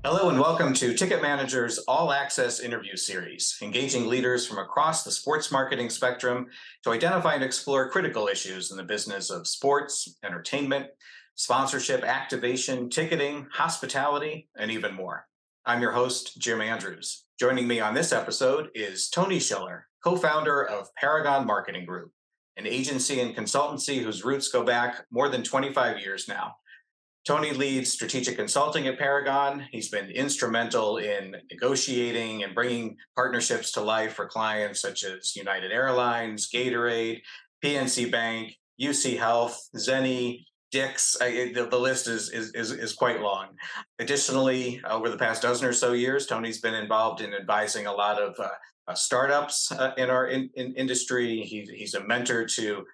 Hello and welcome to Ticket Manager's All Access interview series, engaging leaders from across the sports marketing spectrum to identify and explore critical issues in the business of sports, entertainment, sponsorship, activation, ticketing, hospitality, and even more. I'm your host, Jim Andrews. Joining me on this episode is Tony Schiller, co-founder of Paragon Marketing Group, an agency and consultancy whose roots go back more than 25 years now. Tony leads strategic consulting at Paragon. He's been instrumental in negotiating and bringing partnerships to life for clients such as United Airlines, Gatorade, PNC Bank, UC Health, Zenni, Dix. The list is quite long. Additionally, over the past dozen or so years, Tony's been involved in advising a lot of startups in our industry. He's a mentor to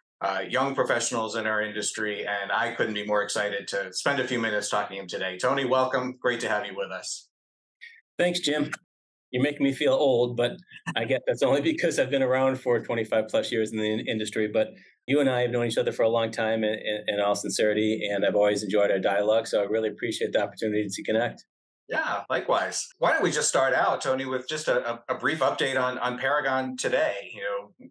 young professionals in our industry, and I couldn't be more excited to spend a few minutes talking to him today. Tony, welcome. Great to have you with us. Thanks, Jim. You're making me feel old, but I guess that's only because I've been around for 25 plus years in the industry. But you and I have known each other for a long time in all sincerity, and I've always enjoyed our dialogue. So I really appreciate the opportunity to connect. Yeah, likewise. Why don't we just start out, Tony, with just a brief update on Paragon today?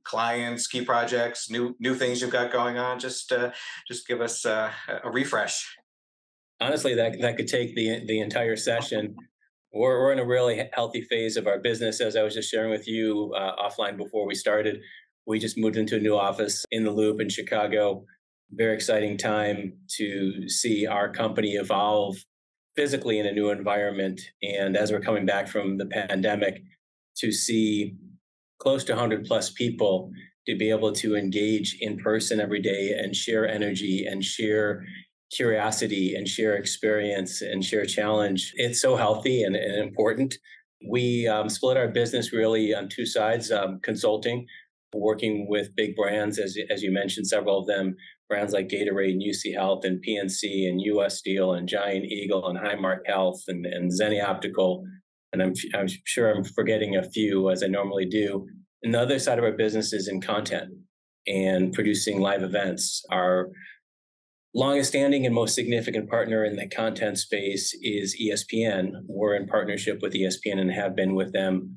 Clients, key projects, new things you've got going on. Just give us a refresh. Honestly, that could take the entire session. We're in a really healthy phase of our business. As I was just sharing with you offline before we started, we just moved into a new office in the Loop in Chicago. Very exciting time to see our company evolve physically in a new environment. And as we're coming back from the pandemic, to see close to 100 plus people to be able to engage in person every day and share energy and share curiosity and share experience and share challenge. It's so healthy and important. We split our business really on two sides, consulting, working with big brands, as you mentioned, several of them, brands like Gatorade and UC Health and PNC and US Steel and Giant Eagle and Highmark Health and Zenni Optical. And I'm sure I'm forgetting a few, as I normally do. And the other side of our business is in content and producing live events. Our longest standing and most significant partner in the content space is ESPN. We're in partnership with ESPN and have been with them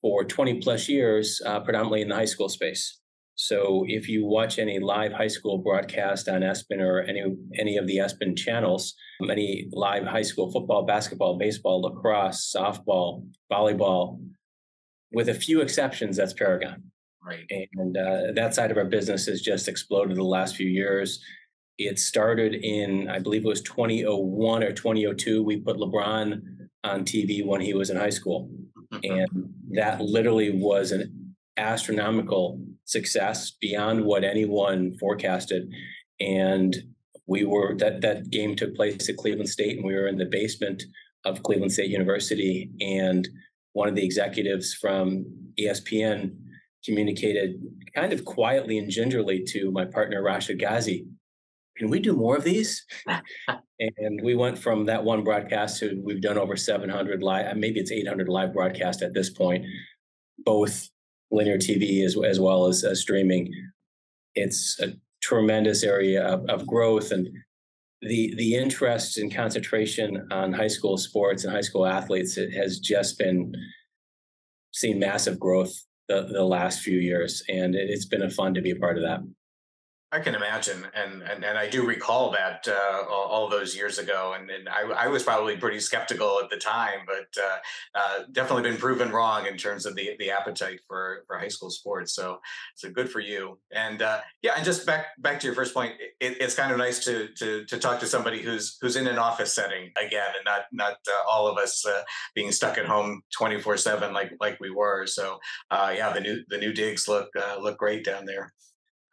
for 20 plus years, predominantly in the high school space. So if you watch any live high school broadcast on ESPN or any of the ESPN channels, any live high school football, basketball, baseball, lacrosse, softball, volleyball, with a few exceptions, that's Paragon. Right. And that side of our business has just exploded the last few years. It started in, I believe it was 2001 or 2002. We put LeBron on TV when he was in high school. And that literally was an astronomical success beyond what anyone forecasted. And that game took place at Cleveland State, and we were in the basement of Cleveland State University. And one of the executives from ESPN communicated kind of quietly and gingerly to my partner, Rashid Ghazi, can we do more of these? And we went from that one broadcast to we've done over 700 live, maybe it's 800 live broadcast at this point, both linear TV as well as streaming. It's a tremendous area of growth, and the interest and concentration on high school sports and high school athletes, it has just been seen massive growth the last few years, and it's been fun to be a part of that. I can imagine, and I do recall that all those years ago, and I was probably pretty skeptical at the time, but definitely been proven wrong in terms of the appetite for high school sports. So good for you. And and just back to your first point, it's kind of nice to talk to somebody who's in an office setting again, and not all of us being stuck at home 24/7 like we were. So the new digs look great down there.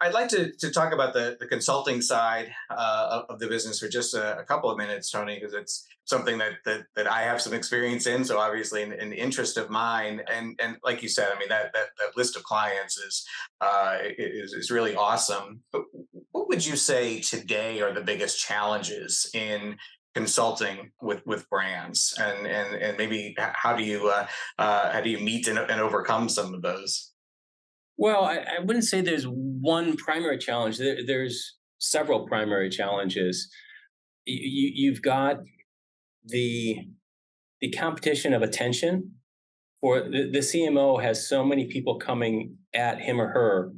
I'd like to talk about the consulting side of the business for just a couple of minutes, Tony, because it's something that I have some experience in. So obviously, in the interest of mine, and like you said, I mean that list of clients is really awesome. But what would you say today are the biggest challenges in consulting with brands, and maybe how do you meet and overcome some of those? Well, I wouldn't say there's one primary challenge. There's several primary challenges. You've got the the competition of attention for the CMO has so many people coming at him or her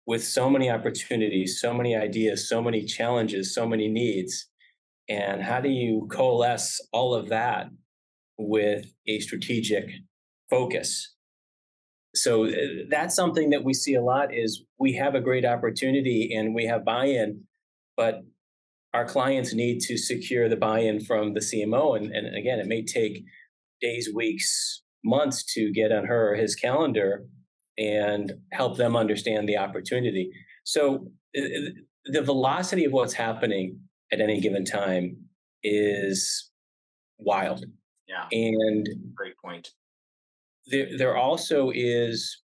with so many opportunities, so many ideas, so many challenges, so many needs. And how do you coalesce all of that with a strategic focus? So that's something that we see a lot is we have a great opportunity and we have buy-in, but our clients need to secure the buy-in from the CMO. And again, it may take days, weeks, months to get on her or his calendar and help them understand the opportunity. So the velocity of what's happening at any given time is wild. Yeah. And Great point. there also is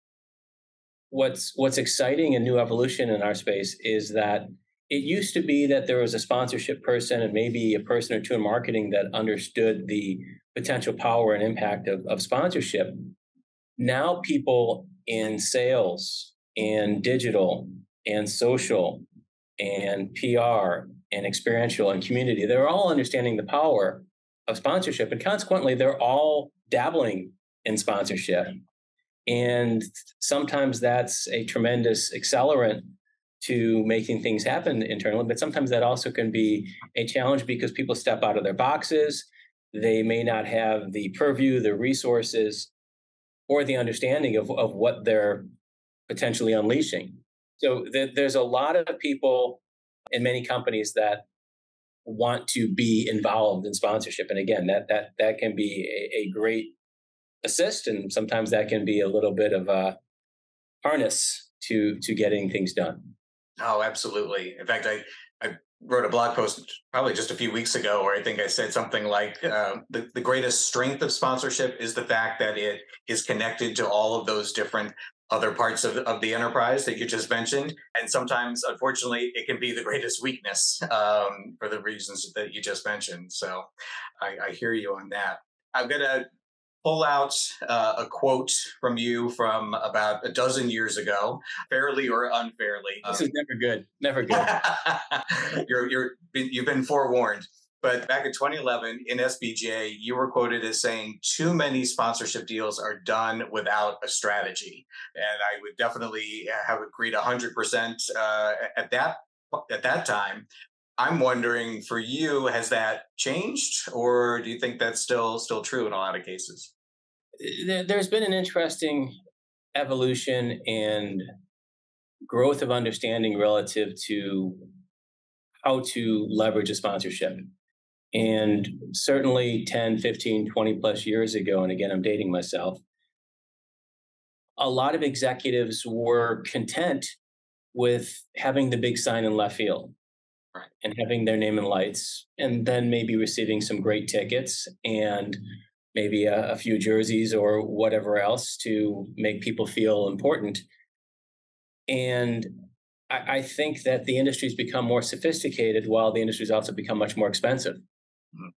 what's exciting and new evolution in our space is that it used to be that there was a sponsorship person and maybe a person or two in marketing that understood the potential power and impact of sponsorship. Now people in sales and digital and social and PR and experiential and community, they're all understanding the power of sponsorship. And consequently, they're all dabbling in sponsorship. And sometimes that's a tremendous accelerant to making things happen internally, but sometimes that also can be a challenge because people step out of their boxes. They may not have the purview, the resources, or the understanding of what they're potentially unleashing. So there's a lot of people in many companies that want to be involved in sponsorship. And again, that can be a great assist, and sometimes that can be a little bit of a harness to getting things done. Oh, absolutely. In fact, I wrote a blog post probably just a few weeks ago where I think I said something like the greatest strength of sponsorship is the fact that it is connected to all of those different other parts of the enterprise that you just mentioned. And sometimes, unfortunately, it can be the greatest weakness for the reasons that you just mentioned. So I hear you on that. I'm going to pull out a quote from you from about a dozen years ago, fairly or unfairly. This is never good. Never good. You've been forewarned. But back in 2011 in SBJ, you were quoted as saying, "Too many sponsorship deals are done without a strategy." And I would definitely have agreed 100% at that time. I'm wondering, for you, has that changed, or do you think that's still true in a lot of cases? There's been an interesting evolution and growth of understanding relative to how to leverage a sponsorship. And certainly 10, 15, 20 plus years ago, and again, I'm dating myself, a lot of executives were content with having the big sign in left field. Right. And having their name in lights, and then maybe receiving some great tickets and maybe a few jerseys or whatever else to make people feel important. And I think that the industry's become more sophisticated while the industry's also become much more expensive.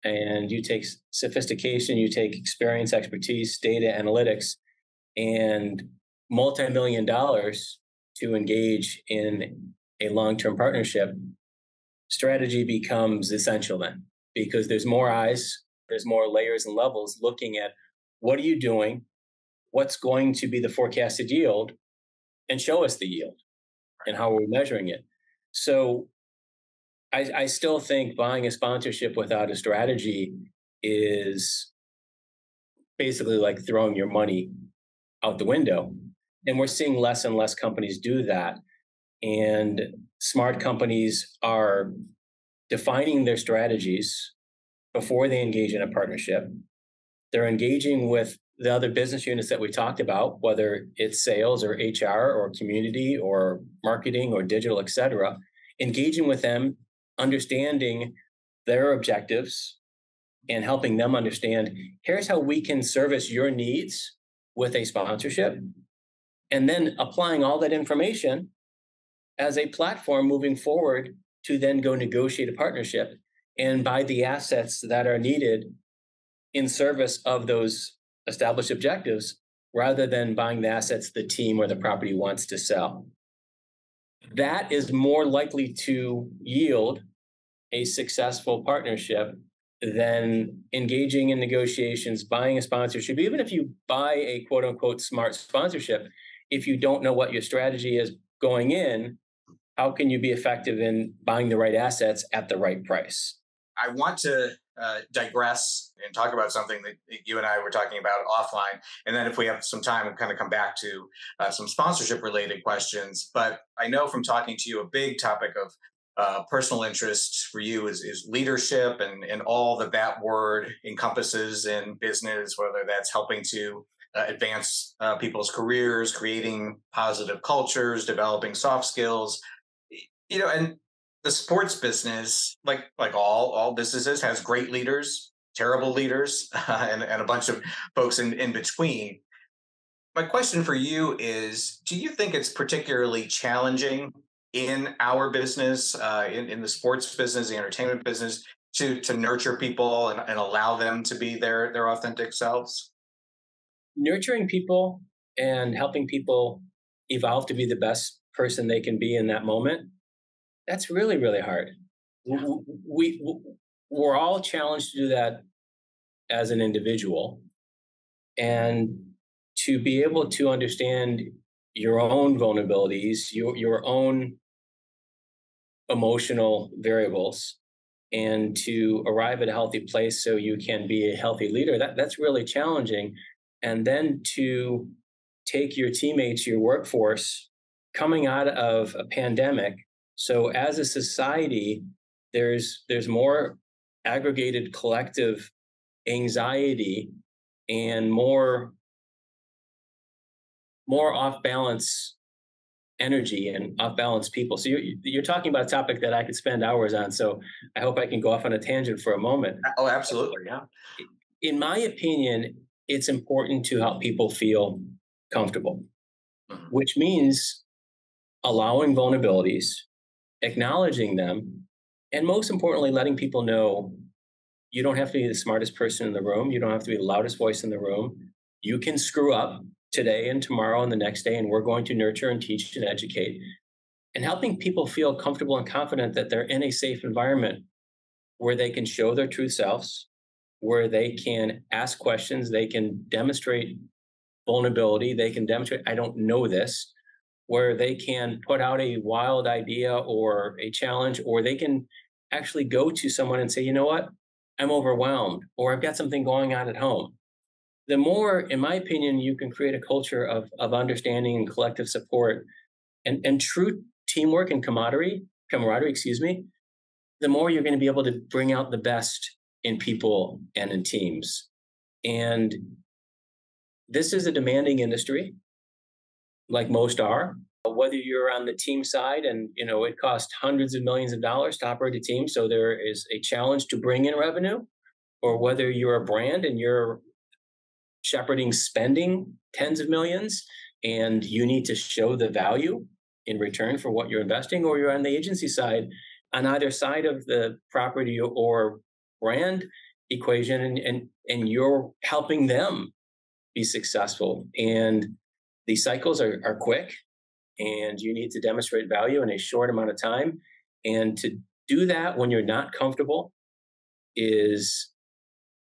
And you take sophistication, you take experience, expertise, data analytics, and multi-million dollars to engage in a long-term partnership. Strategy becomes essential then, because there's more eyes, there's more layers and levels looking at what are you doing, what's going to be the forecasted yield, and show us the yield and how we're measuring it. So I still think buying a sponsorship without a strategy is basically like throwing your money out the window. And we're seeing less and less companies do that. And smart companies are defining their strategies before they engage in a partnership. They're engaging with the other business units that we talked about, whether it's sales or HR or community or marketing or digital, et cetera, engaging with them, understanding their objectives and helping them understand, here's how we can service your needs with a sponsorship, and then applying all that information as a platform moving forward to then go negotiate a partnership and buy the assets that are needed in service of those established objectives, rather than buying the assets the team or the property wants to sell. That is more likely to yield a successful partnership then engaging in negotiations, buying a sponsorship, even if you buy a quote unquote smart sponsorship, if you don't know what your strategy is going in, how can you be effective in buying the right assets at the right price? I want to digress and talk about something that you and I were talking about offline. And then if we have some time, we'll kind of come back to some sponsorship related questions. But I know from talking to you, a big topic of personal interest for you is leadership and all that that word encompasses in business, whether that's helping to advance people's careers, creating positive cultures, developing soft skills, and the sports business, like all businesses, has great leaders, terrible leaders, and a bunch of folks in between. My question for you is: do you think it's particularly challenging in our business, in the sports business, the entertainment business, to nurture people and allow them to be their authentic selves? Nurturing people and helping people evolve to be the best person they can be in that moment, that's really, really hard. We we're all challenged to do that as an individual, and to be able to understand your own vulnerabilities, your own emotional variables, and to arrive at a healthy place so you can be a healthy leader, that's really challenging. And then to take your teammates, your workforce, coming out of a pandemic. So as a society, there's more aggregated collective anxiety and more off balance energy and off balance people. So you're talking about a topic that I could spend hours on. So I hope I can go off on a tangent for a moment. Oh, absolutely, yeah. In my opinion, it's important to help people feel comfortable, Mhm. which means allowing vulnerabilities, acknowledging them, and most importantly, letting people know you don't have to be the smartest person in the room. You don't have to be the loudest voice in the room. You can screw up today and tomorrow and the next day, and we're going to nurture and teach and educate. And helping people feel comfortable and confident that they're in a safe environment where they can show their true selves, where they can ask questions, they can demonstrate vulnerability, they can demonstrate, I don't know this, where they can put out a wild idea or a challenge, or they can actually go to someone and say, you know what, I'm overwhelmed, or I've got something going on at home. The more, in my opinion, you can create a culture of understanding and collective support and true teamwork and camaraderie, excuse me, the more you're going to be able to bring out the best in people and in teams. And this is a demanding industry, like most are. Whether you're on the team side and it costs hundreds of millions of dollars to operate a team, so there is a challenge to bring in revenue, or whether you're a brand and you're shepherding spending tens of millions and you need to show the value in return for what you're investing, or you're on the agency side, on either side of the property or brand equation, and you're helping them be successful. And these cycles are quick, and you need to demonstrate value in a short amount of time. And to do that when you're not comfortable is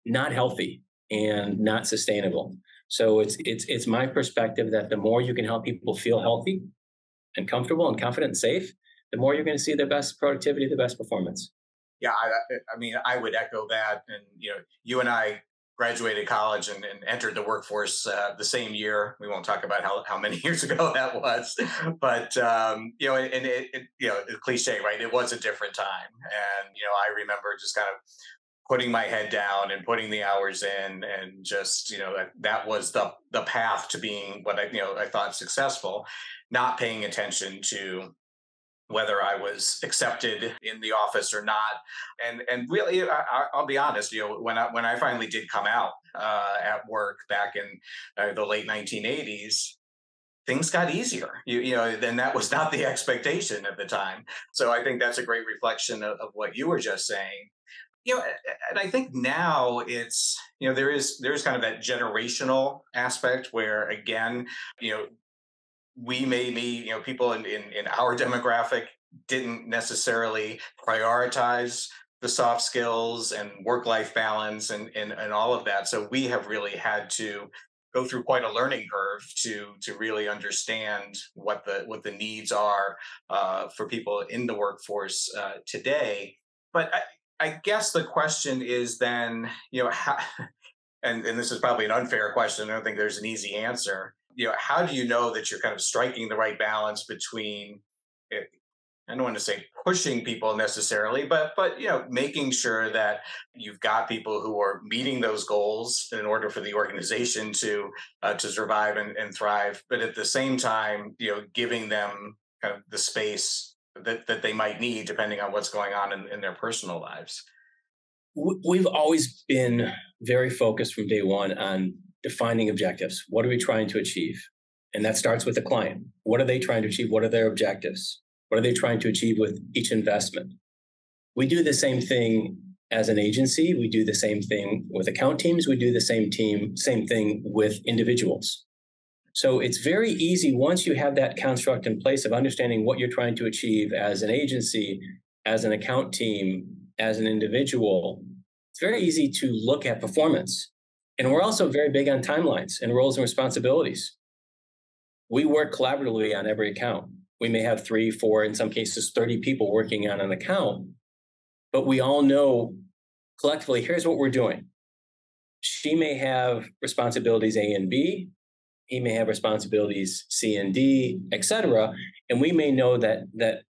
not healthy and not sustainable. So it's my perspective that the more you can help people feel healthy and comfortable and confident and safe, the more you're going to see the best productivity, the best performance. Yeah, I mean, I would echo that. And you and I graduated college and entered the workforce the same year. We won't talk about how many years ago that was, but and it's cliche, right? It was a different time, and I remember just kind of putting my head down and putting the hours in, and just that was the path to being what I thought successful, not paying attention to whether I was accepted in the office or not. And really, I'll be honest. When I finally did come out at work back in the late 1980s, things got easier. Then that was not the expectation at the time. So I think that's a great reflection of what you were just saying. And I think now it's there's kind of that generational aspect where, again, you know we may be, people in our demographic didn't necessarily prioritize the soft skills and work-life balance and all of that. So we have really had to go through quite a learning curve to really understand what the needs are for people in the workforce today. But I guess the question is then, how, and this is probably an unfair question. I don't think there's an easy answer. How do you know that you're kind of striking the right balance between, eh, I don't want to say pushing people necessarily, but making sure that you've got people who are meeting those goals in order for the organization to survive and thrive, but at the same time, giving them kind of the space that they might need depending on what's going on in their personal lives. We've always been very focused from day one on defining objectives. What are we trying to achieve? And that starts with the client. What are they trying to achieve? What are their objectives? What are they trying to achieve with each investment? We do the same thing as an agency. We do the same thing with account teams. We do the same thing with individuals. So it's very easy once you have that construct in place of understanding what you're trying to achieve as an agency, as an account team, as an individual. It's very easy to look at performance. And we're also very big on timelines and roles and responsibilities. We work collaboratively on every account. We may have 3, 4, in some cases, 30 people working on an account, but we all know collectively, here's what we're doing. She may have responsibilities A and B. He may have responsibilities C and D, et cetera. And we may know that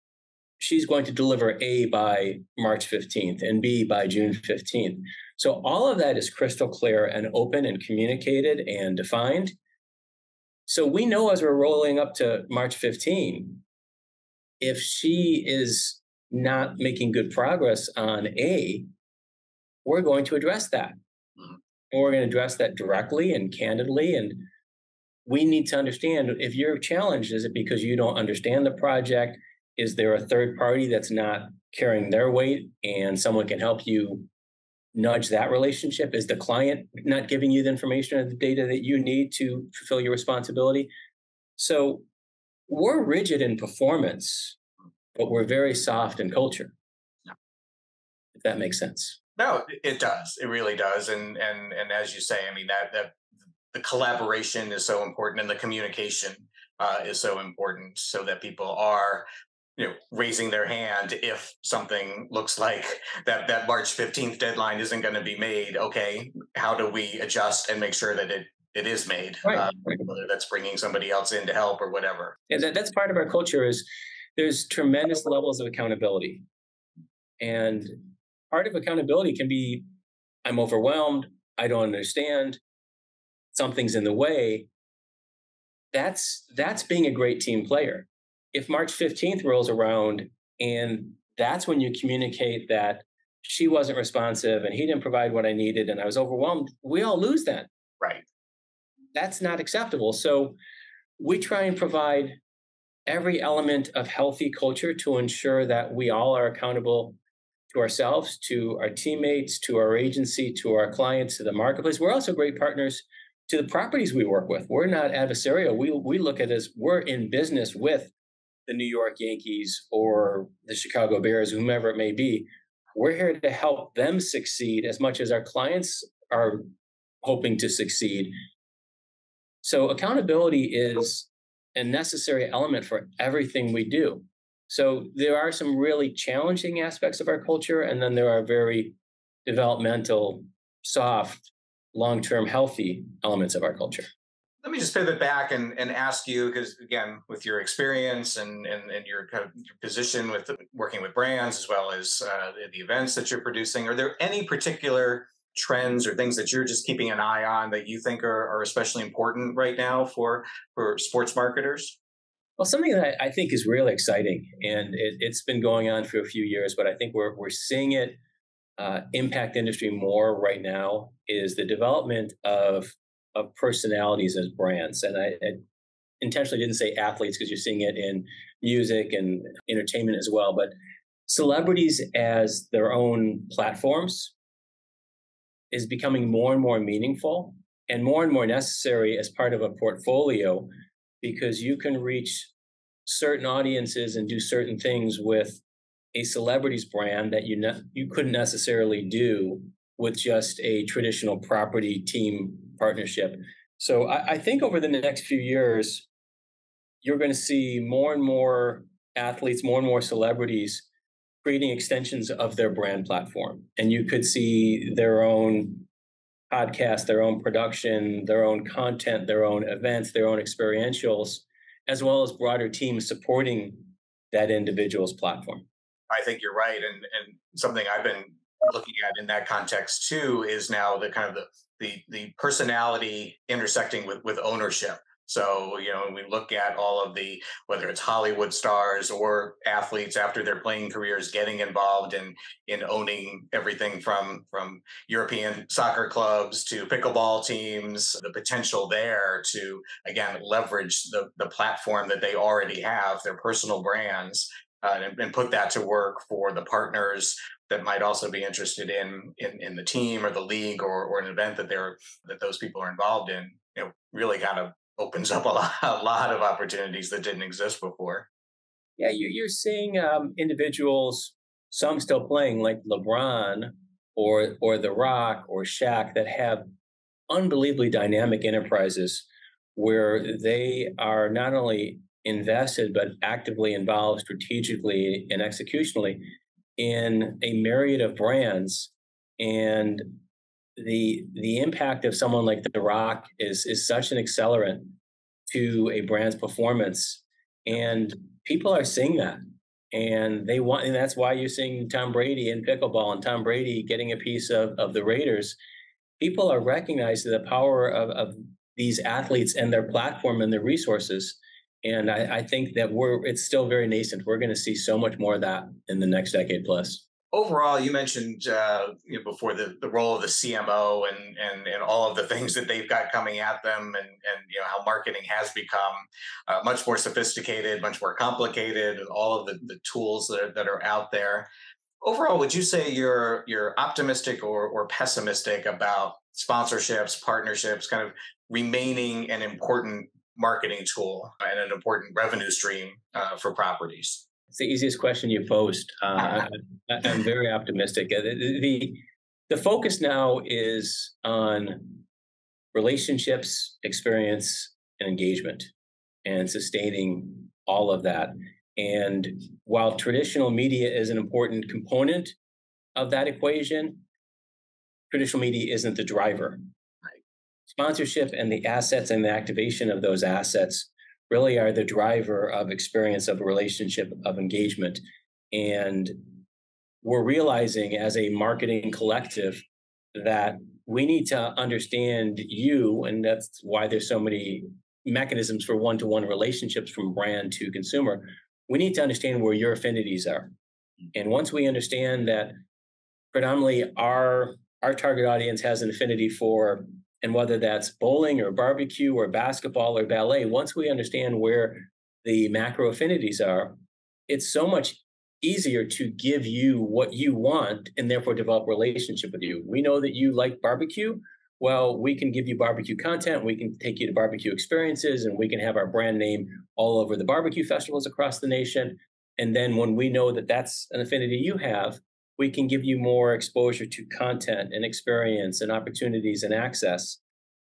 she's going to deliver A by March 15th and B by June 15th. So all of that is crystal clear and open and communicated and defined. So we know as we're rolling up to March 15, if she is not making good progress on A, we're going to address that. And we're going to address that directly and candidly. And we need to understand, if you're challenged, is it because you don't understand the project? Is there a third party that's not carrying their weight and someone can help you nudge that relationship? Is the client not giving you the information or the data that you need to fulfill your responsibility? So we're rigid in performance, but we're very soft in culture, if that makes sense. No, it does. It really does. And as you say, I mean that the collaboration is so important and the communication is so important so that people are raising their hand if something looks like that March 15th deadline isn't going to be made. Okay, how do we adjust and make sure that it is made, Right. whether that's bringing somebody else in to help or whatever. Yeah, that's part of our culture. Is there's tremendous levels of accountability, and part of accountability can be, I'm overwhelmed, I don't understand, something's in the way. That's being a great team player. If March 15th rolls around and that's when you communicate that she wasn't responsive and he didn't provide what I needed and I was overwhelmed, we all lose that. Right. That's not acceptable. So we try and provide every element of healthy culture to ensure that we all are accountable to ourselves, to our teammates, to our agency, to our clients, to the marketplace. We're also great partners to the properties we work with. We're not adversarial. We look at it as we're in business with the New York Yankees or the Chicago Bears, whomever it may be. We're here to help them succeed as much as our clients are hoping to succeed. So accountability is a necessary element for everything we do. So there are some really challenging aspects of our culture, and then there are very developmental, soft, long-term healthy elements of our culture. Let me just pivot back and ask you, because again, with your experience and your kind of your position with working with brands as well as the events that you're producing, are there any particular trends or things that you're just keeping an eye on that you think are especially important right now for sports marketers? Well, something that I think is really exciting, and it's been going on for a few years, but I think we're seeing it impact industry more right now, is the development of personalities as brands. And I intentionally didn't say athletes because you're seeing it in music and entertainment as well, but celebrities as their own platforms is becoming more and more meaningful and more necessary as part of a portfolio, because you can reach certain audiences and do certain things with a celebrities brand that you couldn't necessarily do with just a traditional property team partnership. So I think over the next few years, you're going to see more and more athletes, more and more celebrities creating extensions of their brand platform. And you could see their own podcast, their own production, their own content, their own events, their own experientials, as well as broader teams supporting that individual's platform. I think you're right, and something I've been looking at in that context too is now the kind of the personality intersecting with ownership. So, when we look at all of the, whether it's Hollywood stars or athletes after their playing careers getting involved in owning everything from European soccer clubs to pickleball teams, the potential there to again leverage the platform that they already have, their personal brands, and put that to work for the partners that might also be interested in the team or the league or an event that those people are involved in. Really kind of opens up a lot of opportunities that didn't exist before. Yeah, you're seeing individuals, some still playing like LeBron or The Rock or Shaq, that have unbelievably dynamic enterprises where they are not only invested but actively involved strategically and executionally in a myriad of brands. And the impact of someone like The Rock is such an accelerant to a brand's performance, and people are seeing that, and they want, and that's why you're seeing Tom Brady in pickleball and Tom Brady getting a piece of the Raiders. People are recognizing the power of these athletes and their platform and their resources. And I think that it's still very nascent. We're going to see so much more of that in the next decade plus. Overall, you mentioned before the role of the CMO and all of the things that they've got coming at them, and how marketing has become much more sophisticated, much more complicated, and all of the tools that are out there. Overall, would you say you're optimistic or pessimistic about sponsorships, partnerships, kind of remaining an important marketing tool and an important revenue stream for properties? It's the easiest question you posed. I'm very optimistic. The focus now is on relationships, experience, and engagement, and sustaining all of that. And while traditional media is an important component of that equation, traditional media isn't the driver. Sponsorship and the assets and the activation of those assets really are the driver of experience, of relationship, of engagement. And we're realizing as a marketing collective that we need to understand you, and that's why there's so many mechanisms for one-to-one relationships from brand to consumer. We need to understand where your affinities are. And once we understand that predominantly our target audience has an affinity for, and whether that's bowling or barbecue or basketball or ballet, once we understand where the macro affinities are, it's so much easier to give you what you want and therefore develop a relationship with you. We know that you like barbecue. Well, we can give you barbecue content. We can take you to barbecue experiences, and we can have our brand name all over the barbecue festivals across the nation. And then when we know that that's an affinity you have, we can give you more exposure to content and experience and opportunities and access.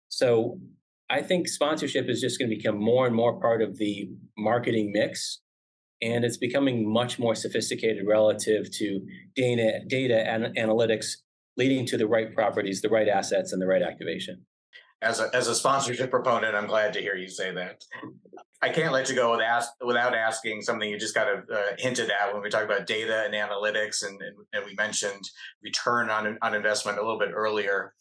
So I think sponsorship is just going to become more and more part of the marketing mix. And it's becoming much more sophisticated relative to data and analytics, leading to the right properties, the right assets, and the right activation. As a sponsorship proponent, I'm glad to hear you say that. I can't let you go without asking something you just kind of hinted at when we talk about data and analytics, and we mentioned return on investment a little bit earlier.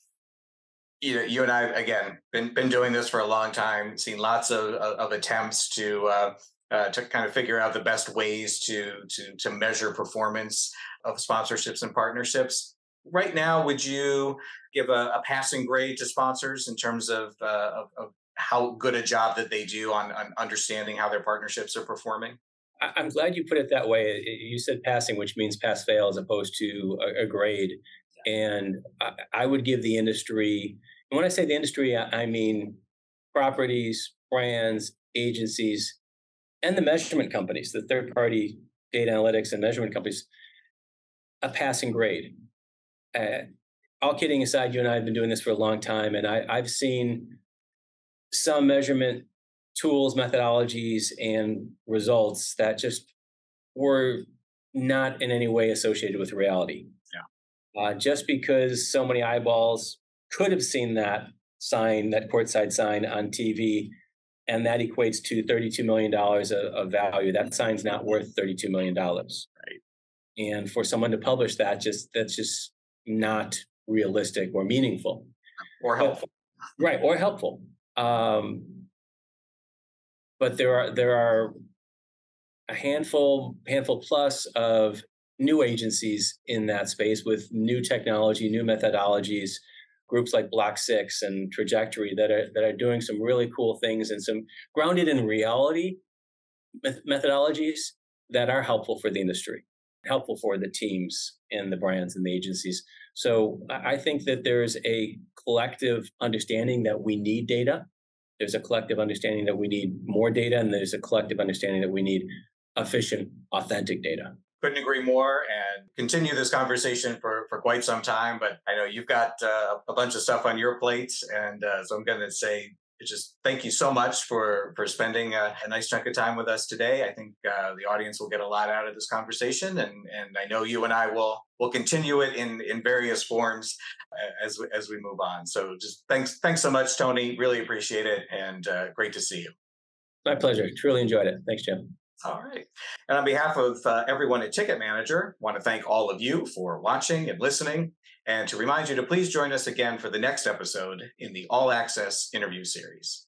You and I, again, been doing this for a long time, seen lots of attempts to kind of figure out the best ways to measure performance of sponsorships and partnerships. Right now, would you give a passing grade to sponsors in terms of how good a job that they do on understanding how their partnerships are performing? I'm glad you put it that way. You said passing, which means pass fail as opposed to a grade. And I would give the industry, and when I say the industry, I mean properties, brands, agencies, and the measurement companies, the third party data analytics and measurement companies, a passing grade. All kidding aside, you and I have been doing this for a long time, and I've seen some measurement tools, methodologies, and results that just were not in any way associated with reality. Just because so many eyeballs could have seen that sign, that courtside sign on TV, and that equates to $32 million of value. That sign's not worth $32 million. Right. And for someone to publish that, that's just not realistic or meaningful. Or helpful. Right, or helpful. But there are a handful plus of new agencies in that space with new technology, new methodologies, groups like Block 6 and Trajectory that are doing some really cool things and some grounded in reality methodologies that are helpful for the industry, helpful for the teams and the brands and the agencies. So I think that there's a collective understanding that we need data. There's a collective understanding that we need more data, and there's a collective understanding that we need efficient, authentic data. Couldn't agree more, and continue this conversation for quite some time. But I know you've got a bunch of stuff on your plate, and so I'm going to say just thank you so much for spending a nice chunk of time with us today. I think the audience will get a lot out of this conversation, and I know you and I will continue it in various forms as we move on. So just thanks so much, Tony. Really appreciate it, and great to see you. My pleasure. Truly enjoyed it. Thanks, Jim. All right. And on behalf of everyone at Ticketmanager, I want to thank all of you for watching and listening, and to remind you to please join us again for the next episode in the All Access interview series.